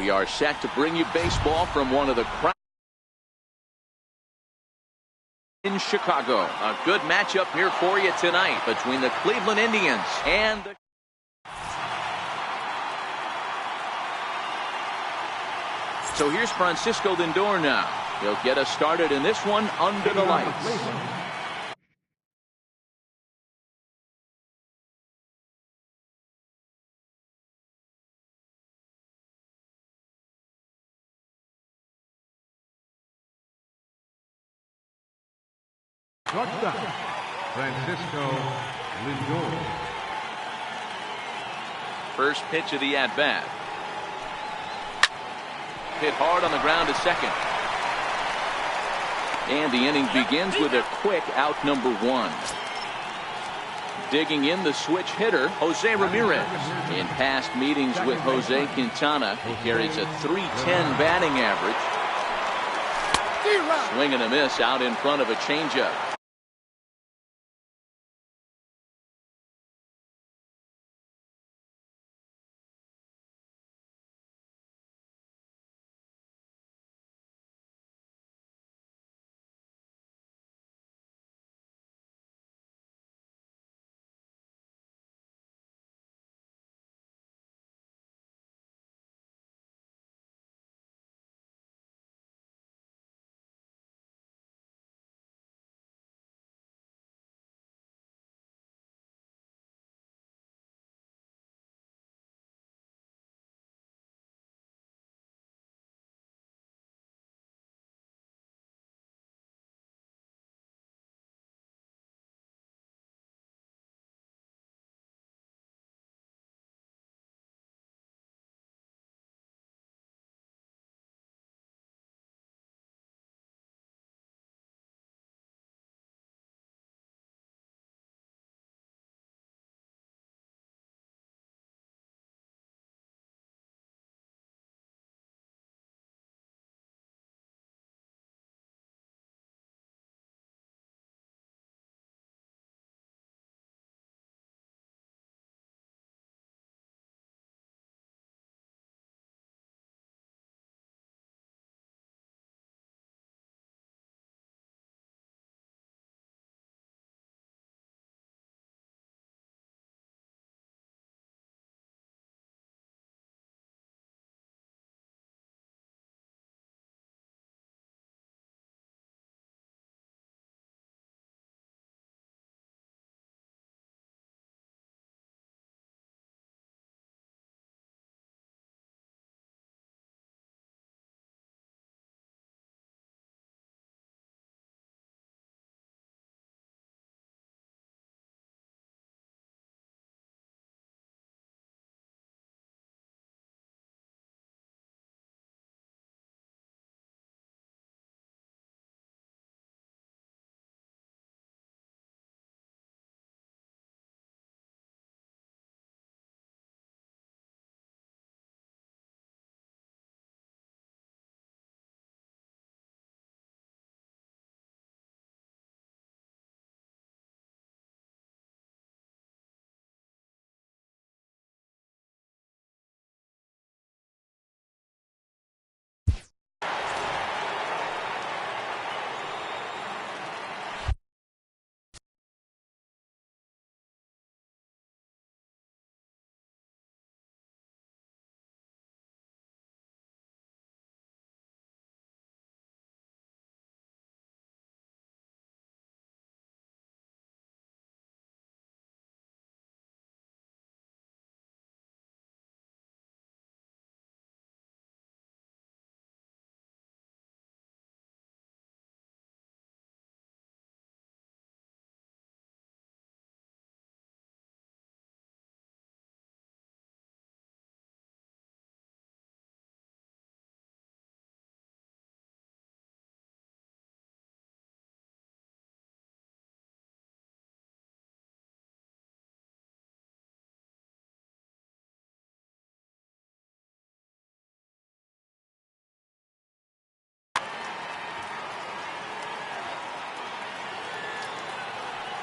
We are set to bring you baseball from one of the in Chicago. A good matchup here for you tonight between the Cleveland Indians and the So here's Francisco Lindor now. He'll get us started in this one under the lights. Shortstop, Francisco Lindor. First pitch of the at-bat. Hit hard on the ground to second. And the inning begins with a quick out number one. Digging in the switch hitter, Jose Ramirez. In past meetings with Jose Quintana, he carries a .310 batting average. Swing and a miss out in front of a changeup.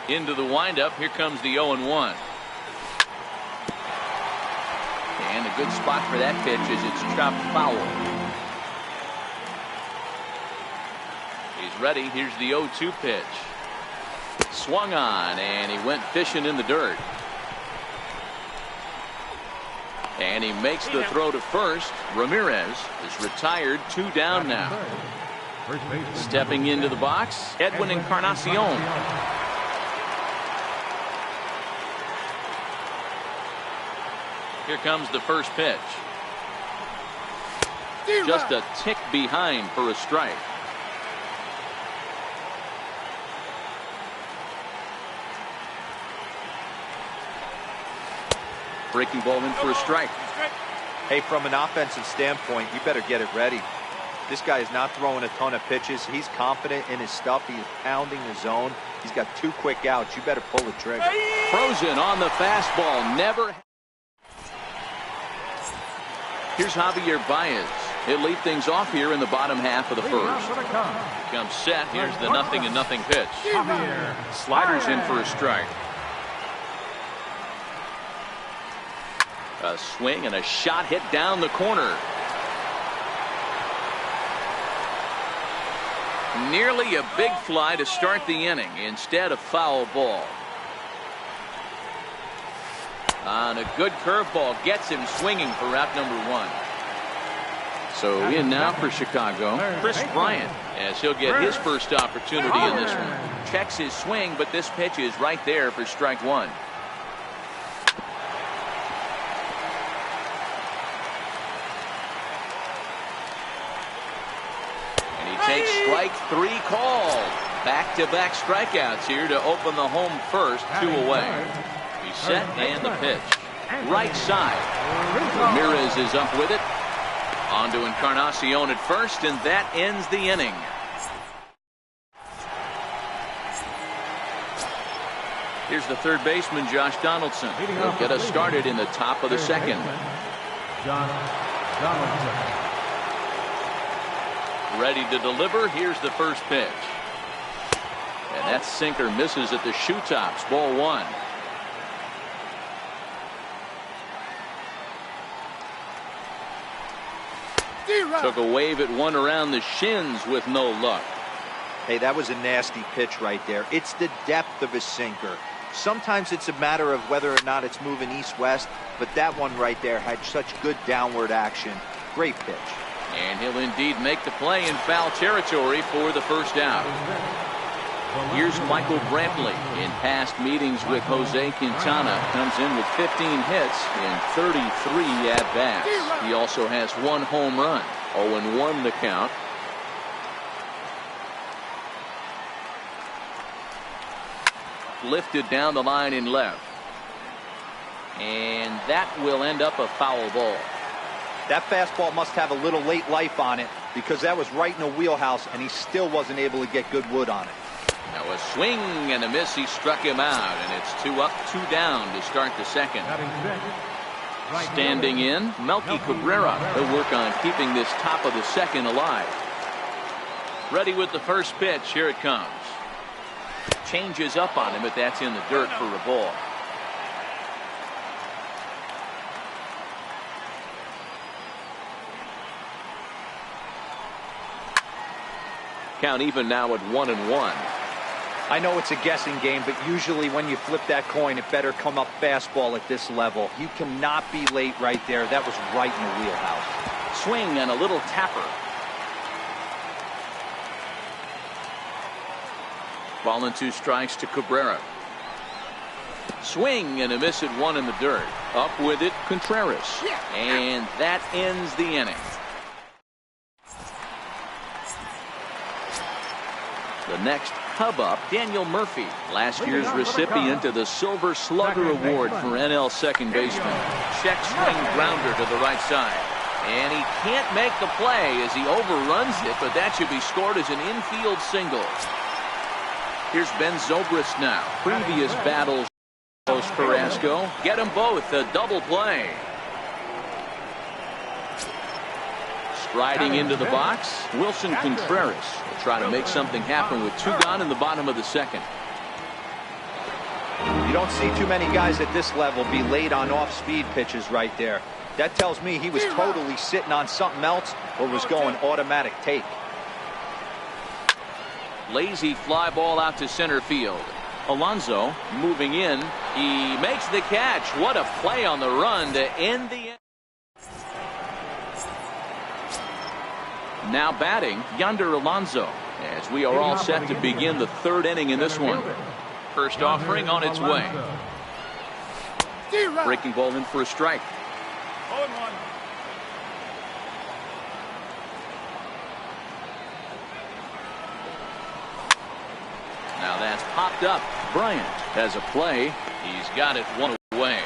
Into the windup. Here comes the 0-1. And the a good spot for that pitch as it's chopped foul. He's ready. Here's the 0-2 pitch. Swung on, and he went fishing in the dirt. And he makes the throw to first. Ramirez is retired, 2 down now. Stepping into the box, Edwin Encarnacion. Here comes the first pitch. Just a tick behind for a strike. Breaking ball in for a strike. Hey, from an offensive standpoint, you better get it ready. This guy is not throwing a ton of pitches. He's confident in his stuff. He is pounding the zone. He's got 2 quick outs. You better pull the trigger. Frozen on the fastball. Never. Here's Javier Baez. He'll lead things off here in the bottom half of the first. He comes set. Here's the 0-0 pitch. Sliders in for a strike. A swing and a shot hit down the corner. Nearly a big fly to start the inning. Instead, a foul ball. On a good curveball, gets him swinging for out number 1. So in now for Chicago, Chris Bryant, as he'll get his first opportunity in this one. Checks his swing, but this pitch is right there for strike 1. Takes strike 3 called. Back-to-back strikeouts here to open the home first, 2 away. He's set and the pitch. Right side. Ramirez is up with it. On to Encarnacion at first, and that ends the inning. Here's the third baseman, Josh Donaldson. He'll get us started in the top of the second. Josh Donaldson. Ready to deliver. Here's the first pitch. And that sinker misses at the shoe tops. Ball 1. Took a wave at one around the shins with no luck. Hey, that was a nasty pitch right there. It's the depth of his sinker. Sometimes it's a matter of whether or not it's moving east-west, but that one right there had such good downward action. Great pitch. And he'll indeed make the play in foul territory for the first out. Here's Michael Brantley. In past meetings with Jose Quintana, comes in with 15 hits in 33 at-bats. He also has 1 home run. 0-1 the count. Lifted down the line in left. And that will end up a foul ball. That fastball must have a little late life on it because that was right in the wheelhouse and he still wasn't able to get good wood on it. Now a swing and a miss. He struck him out, and it's 2 up, 2 down to start the second. Standing in, Melky Cabrera. He'll work on keeping this top of the second alive. Ready with the first pitch. Here it comes. Changes up on him, but that's in the dirt for a ball. Count even now at 1-1. I know it's a guessing game, but usually when you flip that coin, it better come up fastball at this level. You cannot be late right there. That was right in the wheelhouse. Swing and a little tapper. Ball and 2 strikes to Cabrera. Swing and a miss at 1 in the dirt. Up with it, Contreras. And that ends the inning. The next Cub up, Daniel Murphy, last year's recipient of the Silver Slugger Award for NL second baseman. Check swing grounder to the right side. And he can't make the play as he overruns it, but that should be scored as an infield single. Here's Ben Zobrist now. Previous battles, Carrasco. Get them both, a double play. Striding into the box, Wilson Contreras will try to make something happen with 2 gone in the bottom of the second. You don't see too many guys at this level be late on off-speed pitches right there. That tells me he was totally sitting on something else or was going automatic take. Lazy fly ball out to center field. Alonso moving in. He makes the catch. What a play on the run to end the end. Now batting, Yonder Alonso, as we are all set to begin the third inning in this one. First offering on its way. Breaking ball in for a strike. 0-1. Now that's popped up. Bryant has a play. He's got it one away.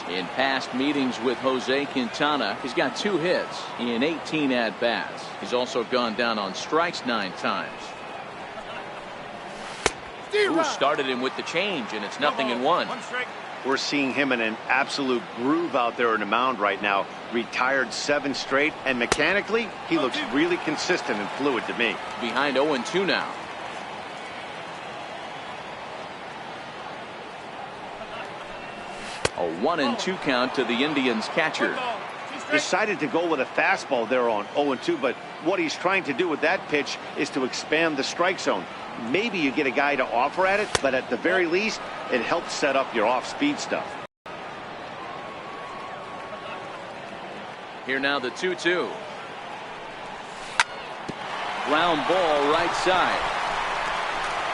In past meetings with Jose Quintana, he's got 2 hits in 18 at-bats. He's also gone down on strikes 9 times. Who started him with the change, and it's 0-1. We're seeing him in an absolute groove out there in the mound right now. Retired 7 straight, and mechanically, he looks really consistent and fluid to me. Behind 0-2 now. A 1-2 count to the Indians catcher. Decided to go with a fastball there on 0-2, but what he's trying to do with that pitch is to expand the strike zone. Maybe you get a guy to offer at it, but at the very least, it helps set up your off-speed stuff. Here now the 2-2. Ground ball right side.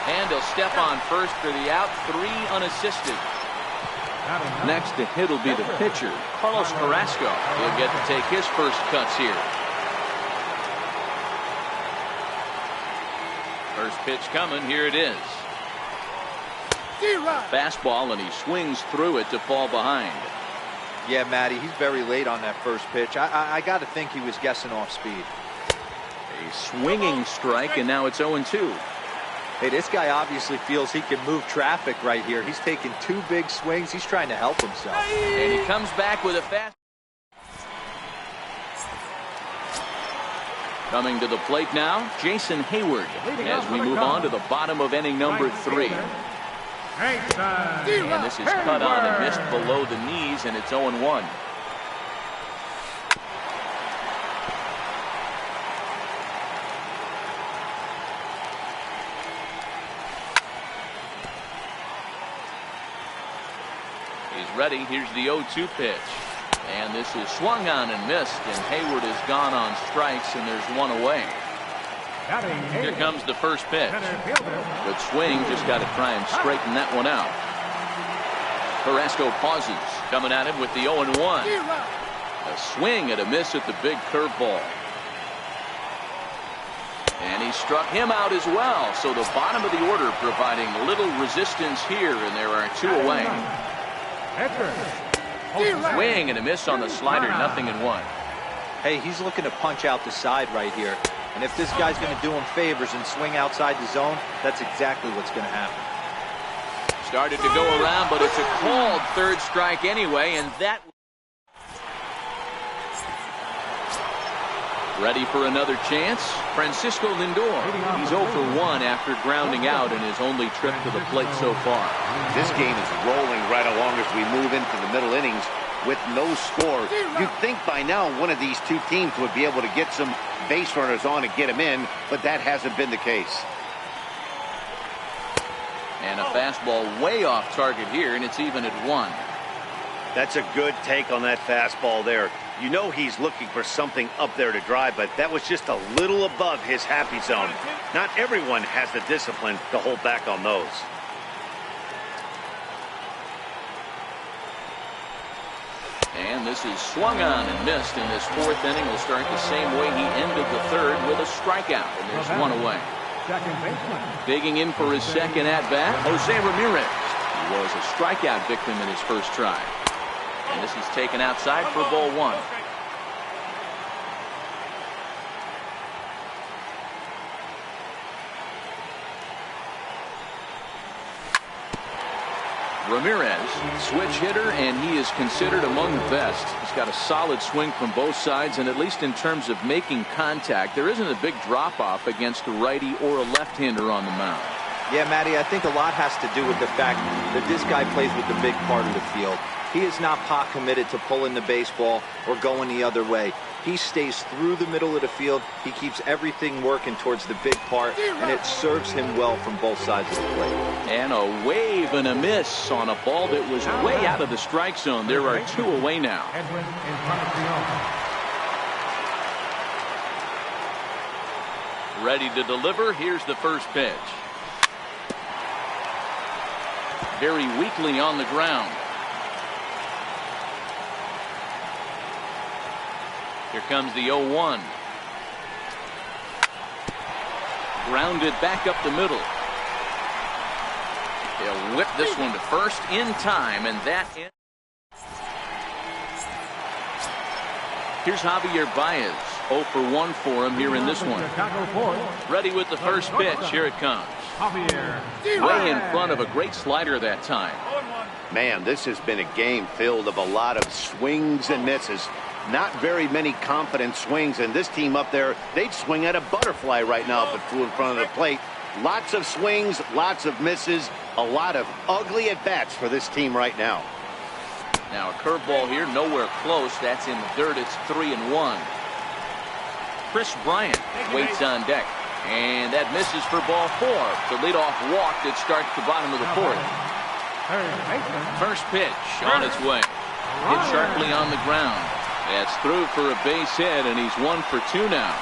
And he'll step on first for the out. 3 unassisted. Next to hit will be the pitcher, Carlos Carrasco. He'll get to take his first cuts here. First pitch coming. Here it is. Fastball, and he swings through it to fall behind. Yeah, Matty, he's very late on that first pitch. I got to think he was guessing off speed. A swinging strike, and now it's 0-2. Hey, this guy obviously feels he can move traffic right here. He's taking 2 big swings. He's trying to help himself. And he comes back with a fast. Coming to the plate now, Jason Hayward, as we move on to the bottom of inning number 3. And this is cut on and missed below the knees, and it's 0-1. He's ready. Here's the 0-2 pitch. And this is swung on and missed, and Hayward has gone on strikes, and there's 1 away. Here comes the first pitch. Good swing, just got to try and straighten that one out. Carrasco pauses, coming at him with the 0-1. A swing and a miss at the big curveball. And he struck him out as well, so the bottom of the order providing little resistance here, and there are 2 away. Swing and a miss on the slider, 0-1. Hey, he's looking to punch out the side right here. And if this guy's going to do him favors and swing outside the zone, that's exactly what's going to happen. Started to go around, but it's a called third strike anyway, and that. Ready for another chance? Francisco Lindor. He's 0 for 1 after grounding out in his only trip to the plate so far. This game is rolling right along as we move into the middle innings with no score. You'd think by now one of these 2 teams would be able to get some base runners on and get them in, but that hasn't been the case. And a fastball way off target here, and it's even at 1. That's a good take on that fastball there. You know he's looking for something up there to drive, but that was just a little above his happy zone. Not everyone has the discipline to hold back on those. And this is swung on and missed, and this 4th inning will start the same way he ended the 3rd with a strikeout, and there's 1 away. Digging in for his second at-bat, Jose Ramirez. He was a strikeout victim in his first try. And this is taken outside for ball 1. Ramirez, switch hitter, and he is considered among the best. He's got a solid swing from both sides, and at least in terms of making contact, there isn't a big drop-off against a righty or a left-hander on the mound. Yeah, Matty, I think a lot has to do with the fact that this guy plays with the big part of the field. He is not pot committed to pulling the baseball or going the other way. He stays through the middle of the field. He keeps everything working towards the big part, and it serves him well from both sides of the plate. And a wave and a miss on a ball that was way out of the strike zone. There are 2 away now. Edwin Encarnacion. Ready to deliver. Here's the first pitch. Very weakly on the ground. Here comes the 0-1. Grounded back up the middle. They'll whip this one to first in time, and that ends. Here's Javier Baez. 0 for 1 for him here in this one. Ready with the first pitch. Here it comes. Way in front of a great slider that time. Man, this has been a game filled of a lot of swings and misses. Not very many confident swings, and this team up there, they'd swing at a butterfly right now if it flew in front of the plate. Lots of swings, lots of misses, a lot of ugly at-bats for this team right now. Now a curveball here, nowhere close. That's in the dirt. It's 3-1. Chris Bryant waits on deck, and that misses for ball 4. The leadoff walk that starts the bottom of the 4th. First pitch on its way. Hit sharply on the ground. That's through for a base hit, and he's 1 for 2 now.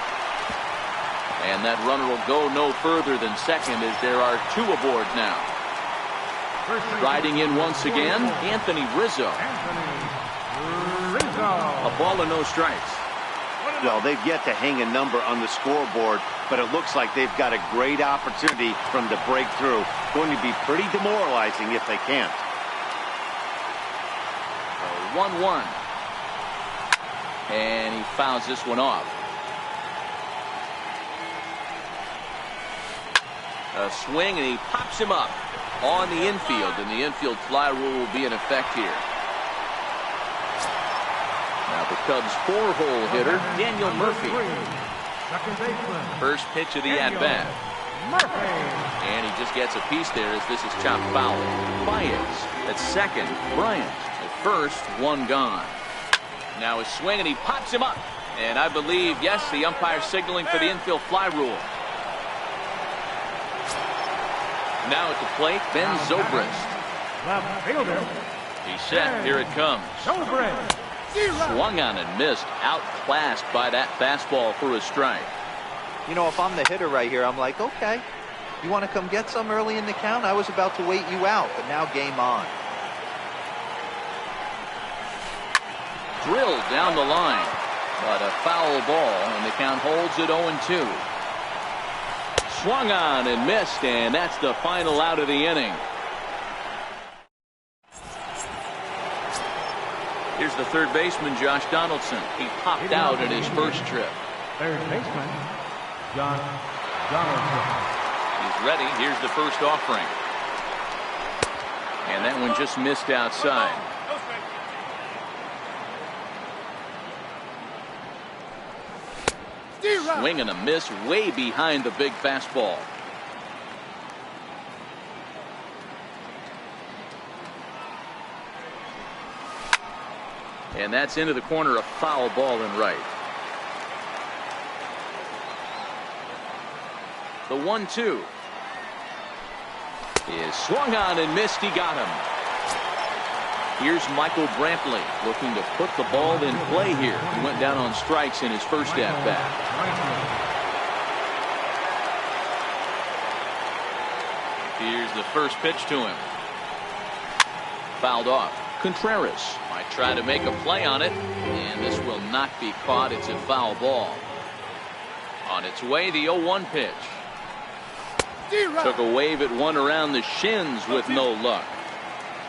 And that runner will go no further than second as there are 2 aboard now. Riding in once again, Anthony Rizzo. A ball and no strikes. Well, they've yet to hang a number on the scoreboard, but it looks like they've got a great opportunity from the breakthrough. Going to be pretty demoralizing if they can't. 1-1. And he fouls this one off. A swing, and he pops him up on the infield, and the infield fly rule will be in effect here. Now the Cubs' 4-hole hitter, Daniel Murphy. First pitch of the at-bat. And he just gets a piece there as this is chopped foul. Baez at second. Bryant at first. 1 gone. Now a swing, and he pops him up. And I believe, yes, the umpire signaling for the infield fly rule. Now at the plate, Ben Zobrist. He's set. Here it comes. Swung on and missed. Outclassed by that fastball for a strike. You know, if I'm the hitter right here, I'm like, okay, you want to come get some early in the count? I was about to wait you out, but now game on. Drilled down the line, but a foul ball, and the count holds at 0-2. Swung on and missed, and that's the final out of the inning. Here's the third baseman, Josh Donaldson. He popped out at his first trip. Third baseman, Josh Donaldson. He's ready. Here's the first offering. And that one just missed outside. Swing and a miss way behind the big fastball. And that's into the corner, a foul ball and right. The 1-2 is swung on and missed. He got him. Here's Michael Brantley looking to put the ball in play here. He went down on strikes in his first at-bat. Here's the first pitch to him. Fouled off. Contreras might try to make a play on it, and this will not be caught. It's a foul ball. On its way, the 0-1 pitch. Took a wave at one around the shins with no luck.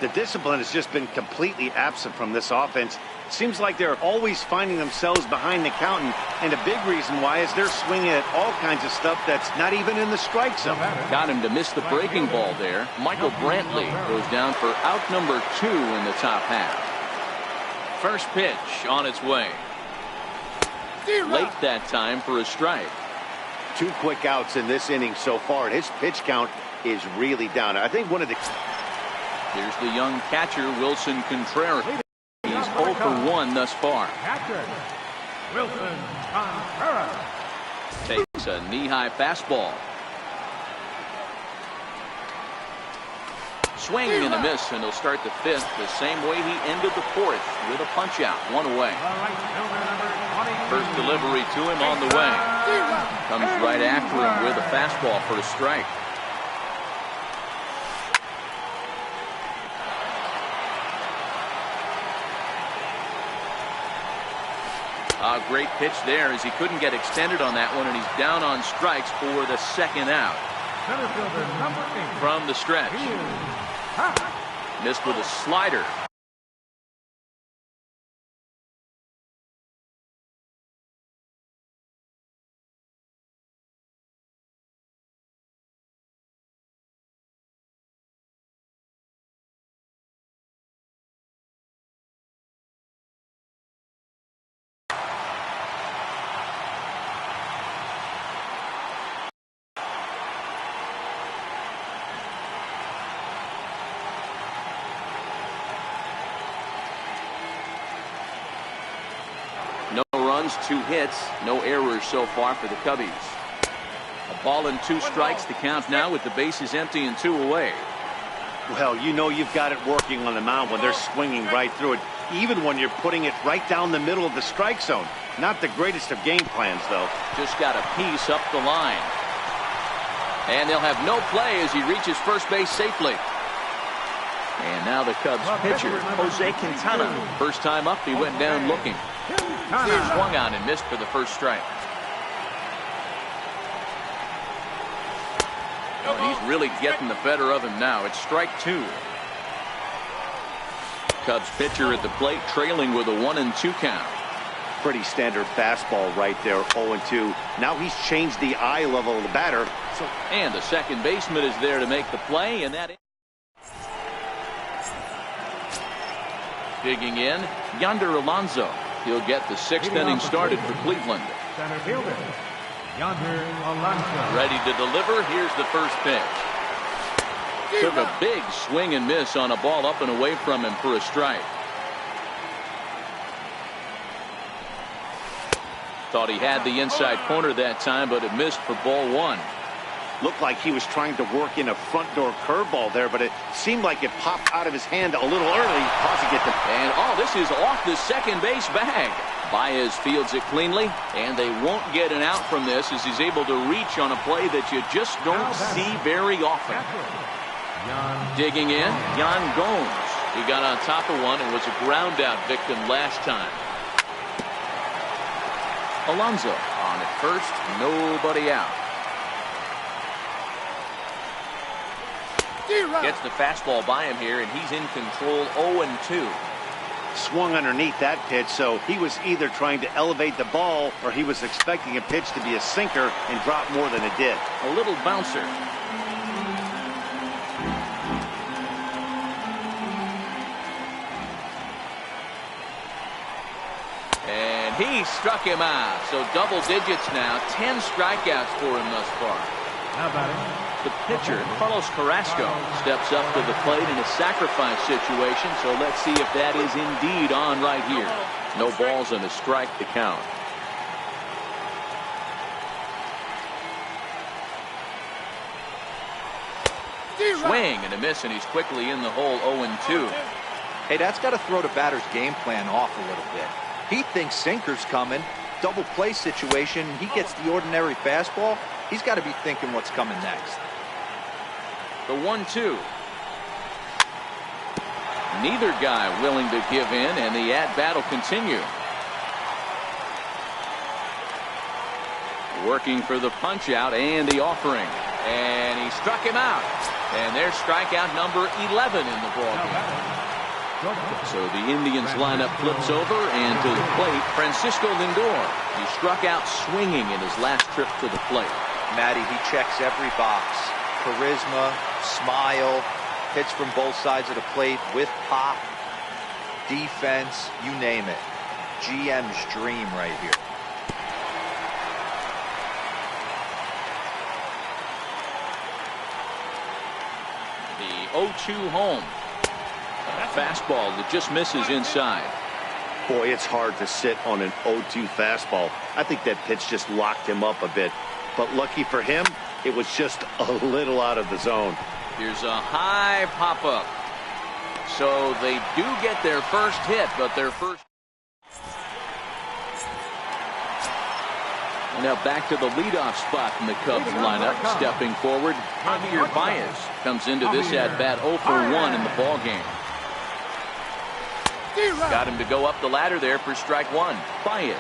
The discipline has just been completely absent from this offense. It seems like they're always finding themselves behind the count, and a big reason why is they're swinging at all kinds of stuff that's not even in the strike zone. Got him to miss the breaking ball there. Michael Brantley goes down for out number 2 in the top half. First pitch on its way. Late that time for a strike. 2 quick outs in this inning so far, and his pitch count is really down. I think one of the... Here's the young catcher, Wilson Contreras. He's 0 for 1 thus far. Catcher, Wilson Contreras. Takes a knee-high fastball. Swing and a miss, and he'll start the 5th the same way he ended the 4th with a punch-out, 1 away. First delivery to him on the way. Comes right after him with a fastball for a strike. A great pitch there as he couldn't get extended on that one, and he's down on strikes for the 2nd out. Center fielder number 8. From the stretch. Missed with a slider. No runs, 2 hits, no errors so far for the Cubbies. A ball and 2 strikes, the count now with the bases empty and 2 away. Well, you know you've got it working on the mound when they're swinging right through it, even when you're putting it right down the middle of the strike zone. Not the greatest of game plans, though. Just got a piece up the line. And they'll have no play as he reaches first base safely. And now the Cubs pitcher, Jose Quintana. First time up, he went down looking. Swung on and missed for the first strike. Oh, and he's really getting the better of him now. It's strike 2. Cubs pitcher at the plate trailing with a 1-2 count. Pretty standard fastball right there, 0-2. Now he's changed the eye level of the batter. And the second baseman is there to make the play, and that... Digging in, Yonder Alonso. He'll get the 6th inning started for Cleveland. Center fielder, Yonder Alonso. Ready to deliver. Here's the first pitch. Took a big swing and miss on a ball up and away from him for a strike. Thought he had the inside corner that time, but it missed for ball 1. Looked like he was trying to work in a front door curveball there, but it seemed like it popped out of his hand a little early, causing it to... And this is off the second base bag. Baez fields it cleanly, and they won't get an out from this as he's able to reach on a play that you just don't see very often. Digging in, Yan Gomes. He got on top of one and was a ground out victim last time. Alonso on at first, nobody out. Gets the fastball by him here, and he's in control, 0-2. Swung underneath that pitch, so he was either trying to elevate the ball or he was expecting a pitch to be a sinker and drop more than it did. A little bouncer. And he struck him out. So double digits now, 10 strikeouts for him thus far. How about it? The pitcher, Carlos Carrasco, steps up to the plate in a sacrifice situation, so let's see if that is indeed on right here. No balls and a strike to count. Swing and a miss, and he's quickly in the hole, 0-2. Hey, that's got to throw the batter's game plan off a little bit. He thinks sinker's coming, double play situation, he gets the ordinary fastball. He's got to be thinking what's coming next. The 1-2. Neither guy willing to give in, and the at-bat will continue. Working for the punch-out and the offering. And he struck him out. And there's strikeout number 11 in the ballgame. So the Indians lineup flips over, and to the plate, Francisco Lindor. He struck out swinging in his last trip to the plate. Matty, he checks every box. Charisma, smile, hits from both sides of the plate with pop, defense, you name it. GM's dream right here. 0-2 home. A fastball that just misses inside. Boy, it's hard to sit on an 0-2 fastball. I think that pitch just locked him up a bit. But lucky for him, it was just a little out of the zone. Here's a high pop-up. So they do get their first hit, but their first... And now back to the leadoff spot in the Cubs lineup. Stepping forward, Javier Baez comes into this at-bat 0 for 1 in the ballgame. Got him to go up the ladder there for strike one. Baez,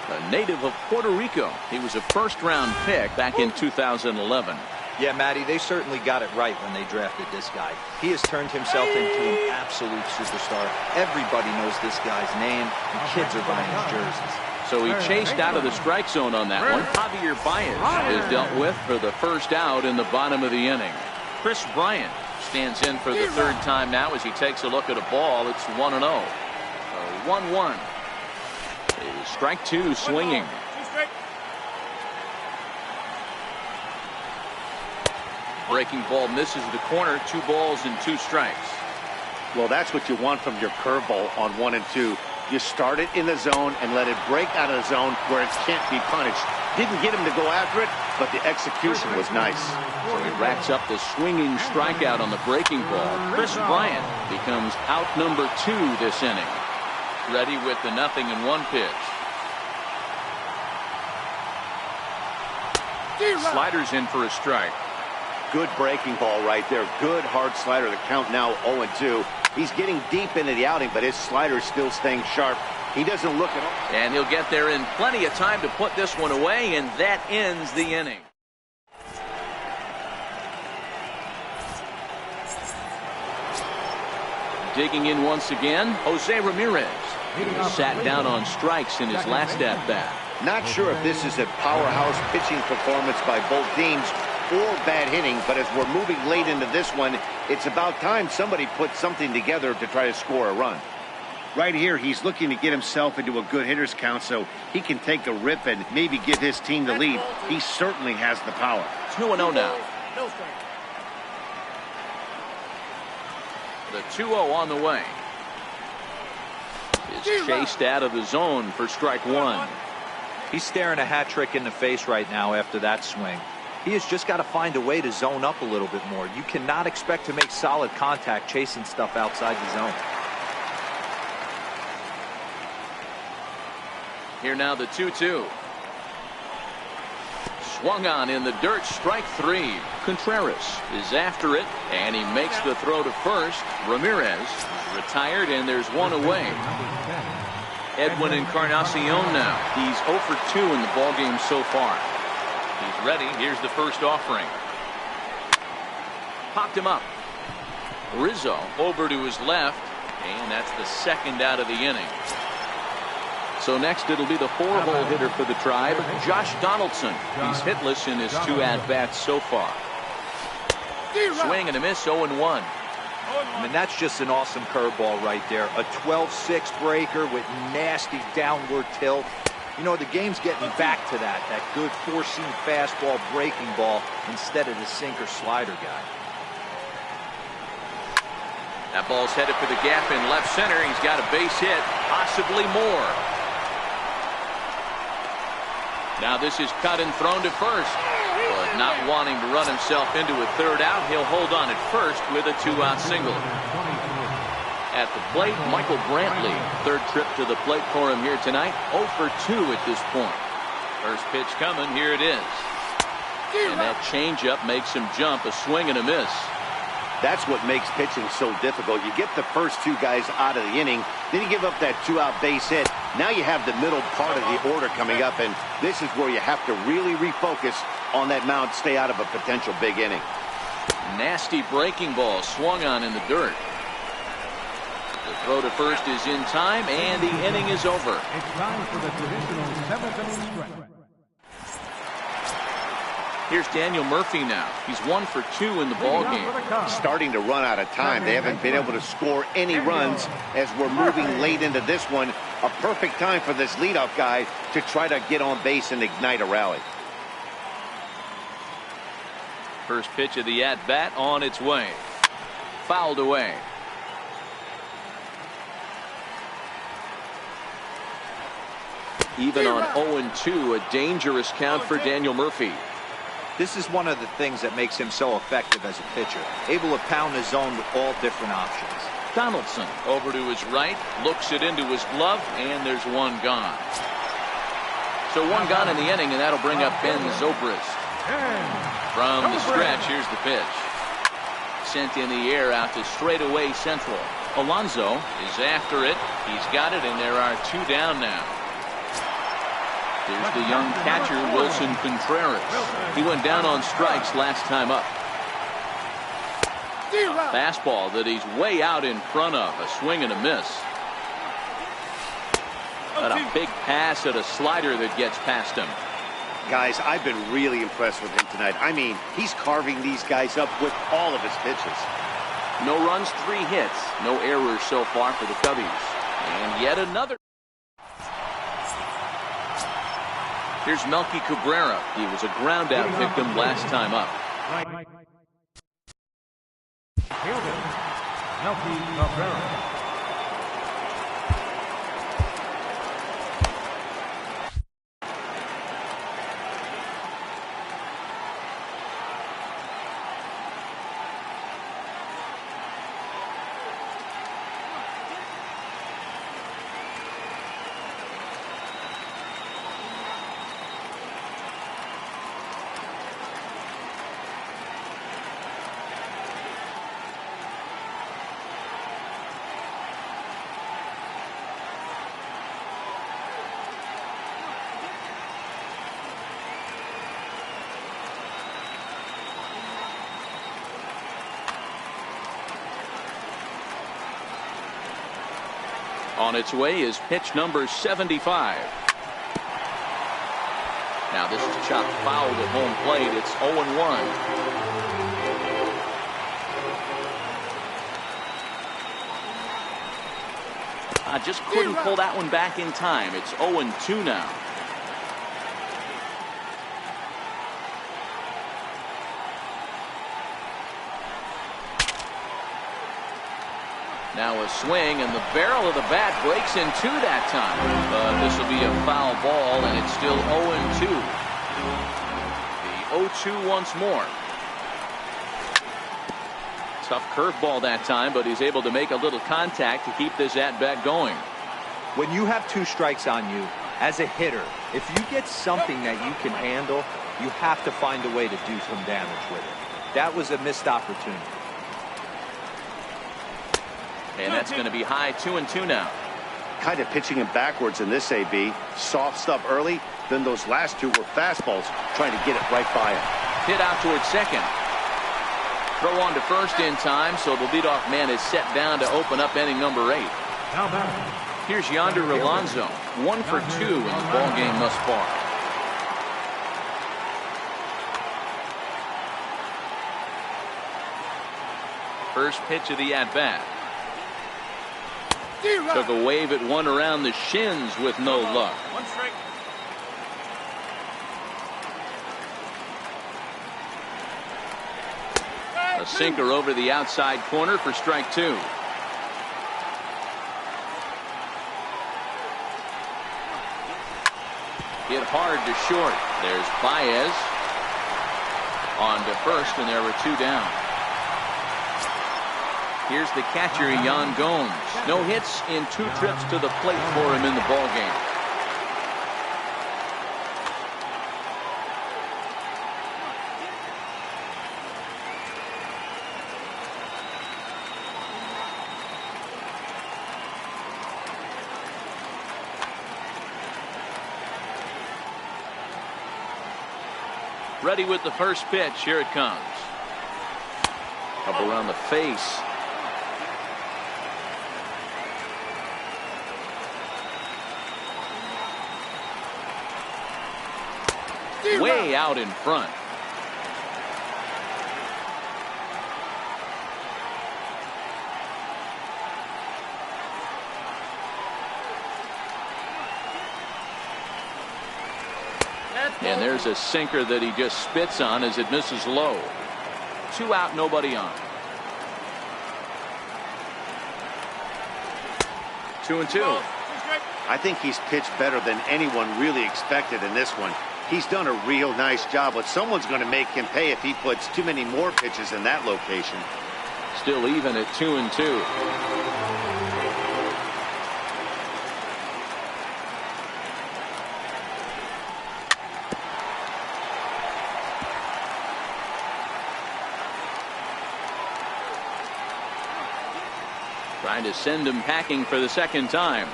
a native of Puerto Rico. He was a first-round pick back in 2011. Yeah, Matty, they certainly got it right when they drafted this guy. He has turned himself into an absolute superstar. Everybody knows this guy's name, and kids are buying his jerseys. So he chased out of the strike zone on that one. Javier Baez is dealt with for the first out in the bottom of the inning. Chris Bryant stands in for the third time now as he takes a look at a ball. It's 1-0. 1-1. Strike two swinging. Breaking ball misses the corner. 2 balls and 2 strikes. Well, that's what you want from your curveball on 1 and 2. You start it in the zone and let it break out of the zone where it can't be punished. Didn't get him to go after it, but the execution was nice. So he racks up the swinging strikeout on the breaking ball. Chris Bryant becomes out number 2 this inning. Ready with the 0-1 pitch. Sliders in for a strike. Good breaking ball right there. Good hard slider. The count now 0-2. He's getting deep into the outing, but his slider's still staying sharp. He doesn't look at all. And he'll get there in plenty of time to put this one away, and that ends the inning. Digging in once again, Jose Ramirez. He sat down on strikes in his last at-bat. Not sure if this is a powerhouse pitching performance by both teams or bad hitting, but as we're moving late into this one, it's about time somebody put something together to try to score a run. Right here, he's looking to get himself into a good hitter's count so he can take a rip and maybe give his team the lead. He certainly has the power. 2-0 now. The 2-0 on the way. Is chased out of the zone for strike one. He's staring a hat trick in the face right now after that swing. He has just got to find a way to zone up a little bit more. You cannot expect to make solid contact chasing stuff outside the zone. Here now the 2-2. Swung on in the dirt, strike 3. Contreras is after it, and he makes the throw to first. Ramirez is retired, and there's one away. Edwin Encarnacion now. He's 0 for 2 in the ballgame so far. He's ready. Here's the first offering. Popped him up. Rizzo over to his left, and that's the second out of the inning. So next it'll be the 4-hole hitter for the Tribe, Josh Donaldson. He's hitless in his 2 at-bats so far. Swing and a miss, 0-1. I mean, that's just an awesome curveball right there. A 12-6 breaker with nasty downward tilt. You know, the game's getting back to that good 4-seam fastball breaking ball instead of the sinker slider guy. That ball's headed for the gap in left center. He's got a base hit, possibly more. Now this is cut and thrown to first. But not wanting to run himself into a third out, he'll hold on at first with a 2-out single. At the plate, Michael Brantley. Third trip to the plate for him here tonight. 0 for 2 at this point. First pitch coming. Here it is. And that changeup makes him jump. A swing and a miss. That's what makes pitching so difficult. You get the first 2 guys out of the inning, then you give up that 2-out base hit. Now you have the middle part of the order coming up, and this is where you have to really refocus on that mound, stay out of a potential big inning. Nasty breaking ball swung on in the dirt. The throw to first is in time, and the inning is over. It's time for the traditional 7th inning stretch. Here's Daniel Murphy now. He's 1 for 2 in the ballgame. Starting to run out of time. They haven't been able to score any runs as we're moving late into this one. A perfect time for this leadoff guy to try to get on base and ignite a rally. First pitch of the at-bat on its way. fouled away. Even on 0-2, a dangerous count for Daniel Murphy. This is one of the things that makes him so effective as a pitcher, able to pound the zone with all different options. Donaldson over to his right, looks it into his glove, and there's one gone. So one gone in the inning, and that'll bring up Ben Zobrist. From the stretch, here's the pitch. Sent in the air out to straightaway central. Alonso is after it. He's got it, and there are 2 down now. Here's the young catcher, Wilson Contreras. He went down on strikes last time up. Fastball that he's way out in front of. A swing and a miss. But a big pass at a slider that gets past him. Guys, I've been really impressed with him tonight. I mean, he's carving these guys up with all of his pitches. No runs, 3 hits. No errors so far for the Cubbies. And yet another. Here's Melky Cabrera. He was a ground out victim last time up. Right. Fielder, Melky Cabrera. On its way is pitch number 75. Now this is chopped foul at home plate. It's 0-1. Just couldn't pull that one back in time. It's 0-2 now. Now a swing, and the barrel of the bat breaks in 2 that time. But this will be a foul ball, and it's still 0-2. The 0-2 once more. Tough curveball that time, but he's able to make a little contact to keep this at-bat going. When you have 2 strikes on you, as a hitter, if you get something that you can handle, you have to find a way to do some damage with it. That was a missed opportunity. And that's going to be high 2-2 now. Kind of pitching him backwards in this AB. Soft stuff early, then those last 2 were fastballs, trying to get it right by him. Hit out towards second. Throw on to first in time, so the leadoff man is set down to open up inning number 8. Here's Yonder Alonso, 1 for 2 in the ball game thus far. First pitch of the at-bat. Took a wave at one around the shins with no luck. 1 strike. A sinker over the outside corner for strike 2. Hit hard to short. There's Baez on to first, and there were 2 down. Here's the catcher, Yan Gomes. No hits in 2 trips to the plate for him in the ball game. Ready with the first pitch. Here it comes. Up around the face. Way out in front. And there's a sinker that he just spits on as it misses low. 2 out, nobody on. 2-2. I think he's pitched better than anyone really expected in this one. He's done a real nice job, but someone's going to make him pay if he puts too many more pitches in that location. Still even at 2-2. Trying to send him packing for the second time.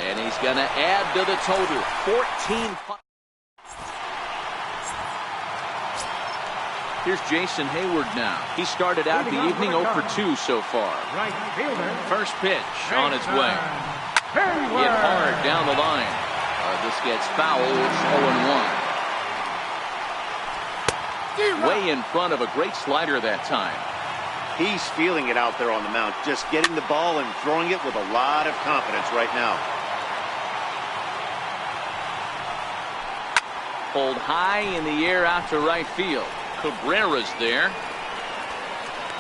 And he's going to add to the total. 14. Here's Jason Hayward now. He started out the evening 0 for 2 so far. First pitch on its way. Hit hard down the line. This gets foul. It's 0-1. Way in front of a great slider that time. He's feeling it out there on the mound, just getting the ball and throwing it with a lot of confidence right now. Pulled high in the air out to right field. Cabrera's there.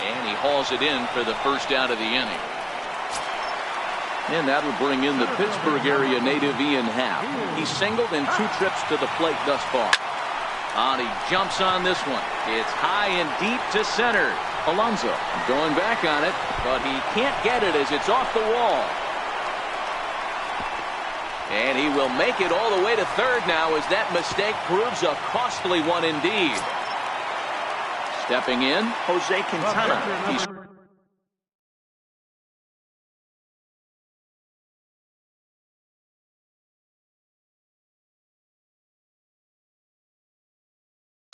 And he hauls it in for the first out of the inning. And that'll bring in the Pittsburgh area native Ian Happ. He's singled in 2 trips to the plate thus far. And he jumps on this one. It's high and deep to center. Alonso going back on it, but he can't get it as it's off the wall. And he will make it all the way to third now as that mistake proves a costly one indeed. Stepping in, Jose Quintana. He's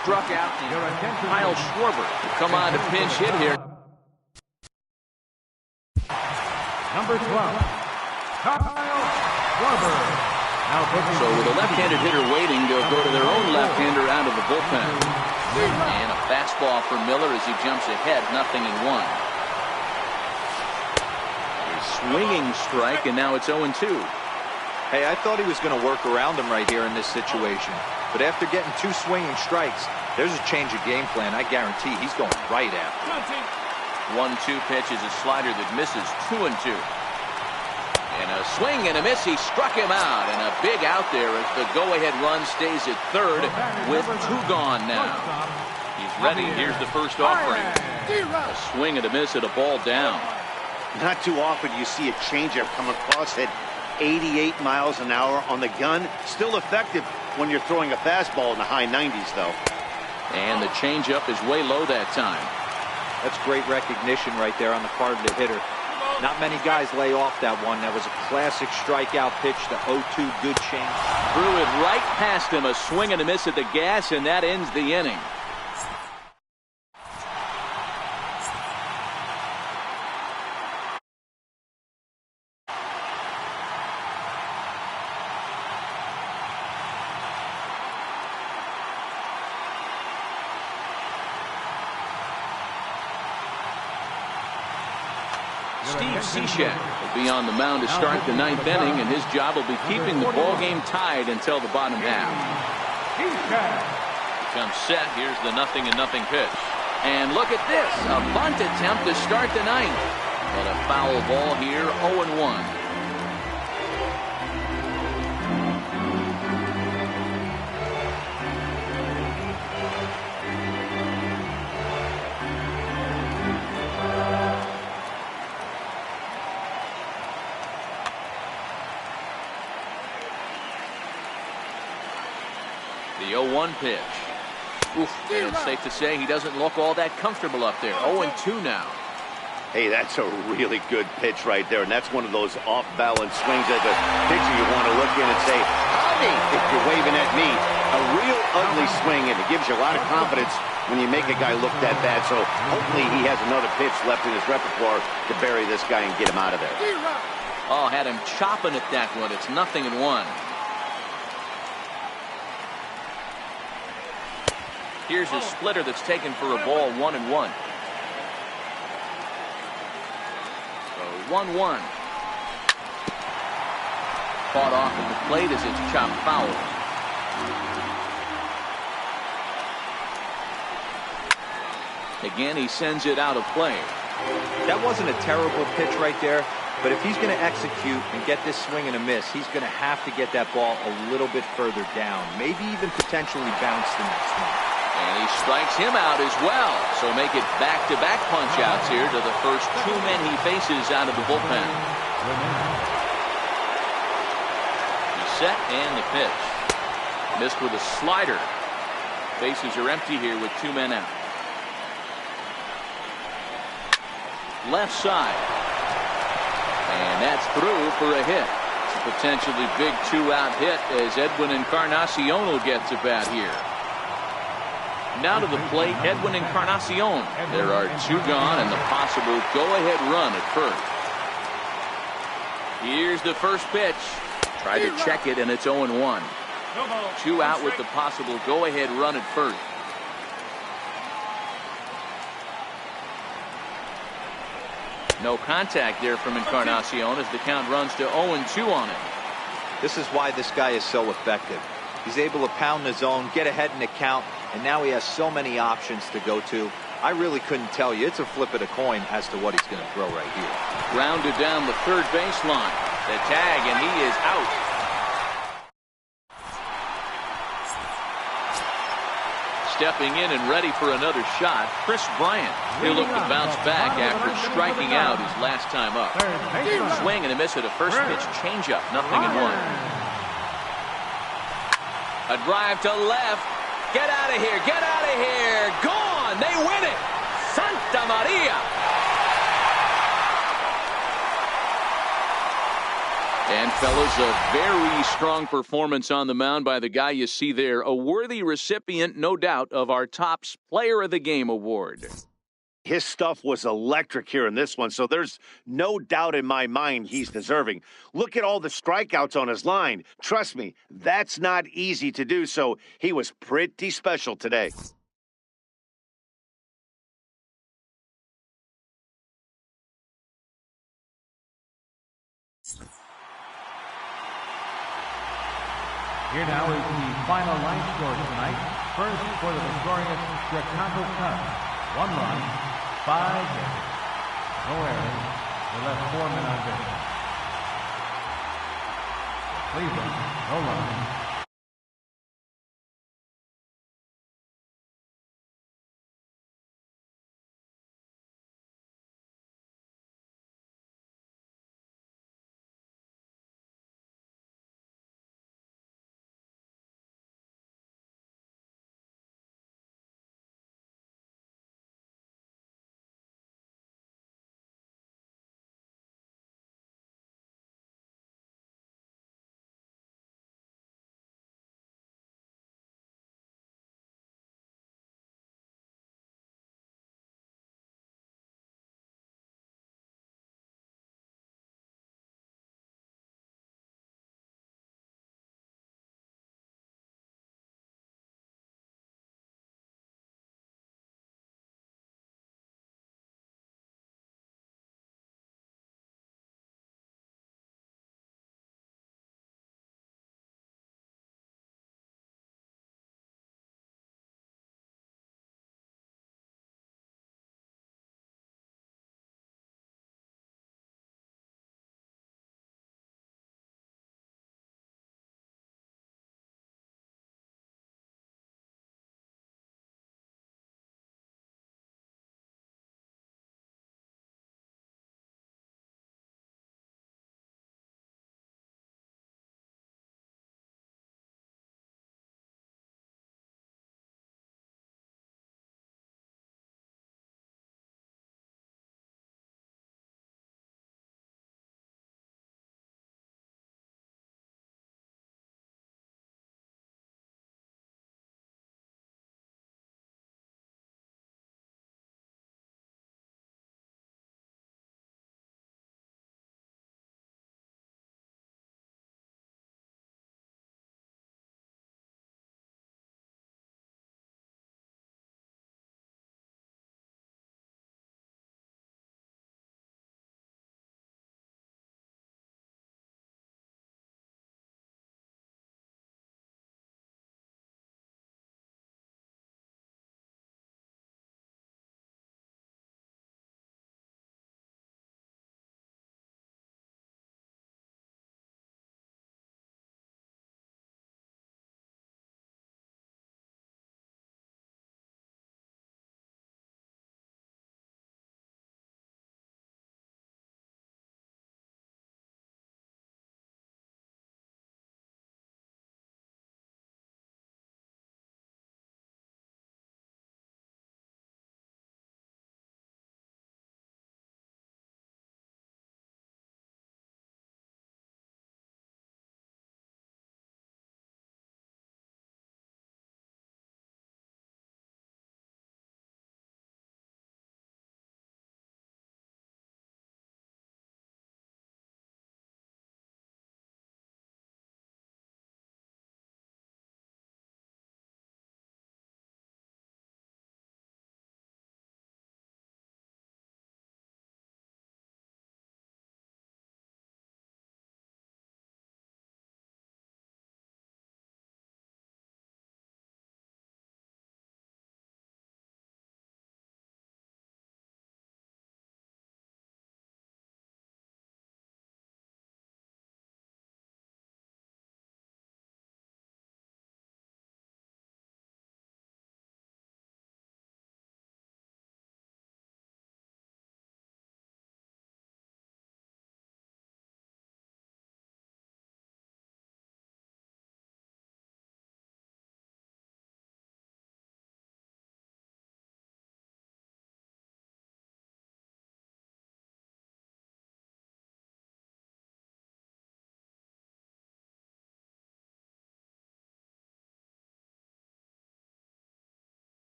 struck out Kyle Schwarber to come on to pinch hit here. Number 12, Kyle Schwarber. So with a left-handed hitter waiting, they'll go to their own left-hander out of the bullpen. And a fastball for Miller as he jumps ahead, 0-1. A swinging strike, and now it's 0-2. Hey, I thought he was going to work around him right here in this situation. But after getting 2 swinging strikes, there's a change of game plan. I guarantee he's going right after. 1-2 pitch is a slider that misses. 2-2. And a swing and a miss. He struck him out. And a big out there as the go-ahead run stays at third with 2 gone now. He's ready. Here's the first offering. A swing and a miss at a ball down. Not too often you see a changeup come across at 88 miles an hour on the gun. Still effective when you're throwing a fastball in the high 90s, though. And the changeup is way low that time. That's great recognition right there on the part of the hitter. Not many guys lay off that one. That was a classic strikeout pitch to 0-2. Good change. Threw it right past him. A swing and a miss at the gas, and that ends the inning. Steve Cishek will be on the mound to start the 9th inning, and his job will be keeping the ball game tied until the bottom half. Becomes set. Here's the 0-0 pitch. And look at this, a bunt attempt to start the 9th. But a foul ball here, 0-1. The 0-1 pitch. Oof, and it's safe to say he doesn't look all that comfortable up there. 0-2 now. Hey, that's a really good pitch right there, and that's one of those off-balance swings at the pitcher you want to look in and say, howdy, if you're waving at me. A real ugly swing, and it gives you a lot of confidence when you make a guy look that bad. So hopefully he has another pitch left in his repertoire to bury this guy and get him out of there. Oh, had him chopping at that one. It's 0-1. Here's a splitter that's taken for a ball, 1-1. So 1-1. Caught off at the plate as it's chopped foul. Again, he sends it out of play. That wasn't a terrible pitch right there, but if he's going to execute and get this swing and a miss, he's going to have to get that ball a little bit further down, maybe even potentially bounce the next one. And he strikes him out as well. So make it back-to-back punch-outs here to the first two men he faces out of the bullpen. He's set and the pitch. Missed with a slider. Bases are empty here with two men out. Left side. And that's through for a hit. It's a potentially big two-out hit as Edwin Encarnacion gets a bat here. Now to the plate, Edwin Encarnacion. There are two gone and the possible go-ahead run at first. Here's the first pitch. Tried to check it and it's 0-1. Two out with the possible go-ahead run at first. No contact there from Encarnacion as the count runs to 0-2 on him. This is why this guy is so effective. He's able to pound the zone, get ahead in the count, and now he has so many options to go to. I really couldn't tell you. It's a flip of the coin as to what he's going to throw right here. Grounded down the third baseline. The tag, and he is out. Stepping in and ready for another shot, Chris Bryant. He'll look to bounce back after striking out his last time up. Swing and a miss at a first pitch changeup, 0-1. A drive to left. Get out of here, get out of here. Gone, they win it. Santa Maria. And fellas, a very strong performance on the mound by the guy you see there. A worthy recipient, no doubt, of our Topps Player of the Game award. His stuff was electric here in this one, so there's no doubt in my mind he's deserving. Look at all the strikeouts on his line. Trust me, that's not easy to do, so he was pretty special today. Here now is the final line score tonight. First for the victorious Chicago Cubs. 1 run, 5 hits, no errors. They left 4 men on base. Cleveland, no runs,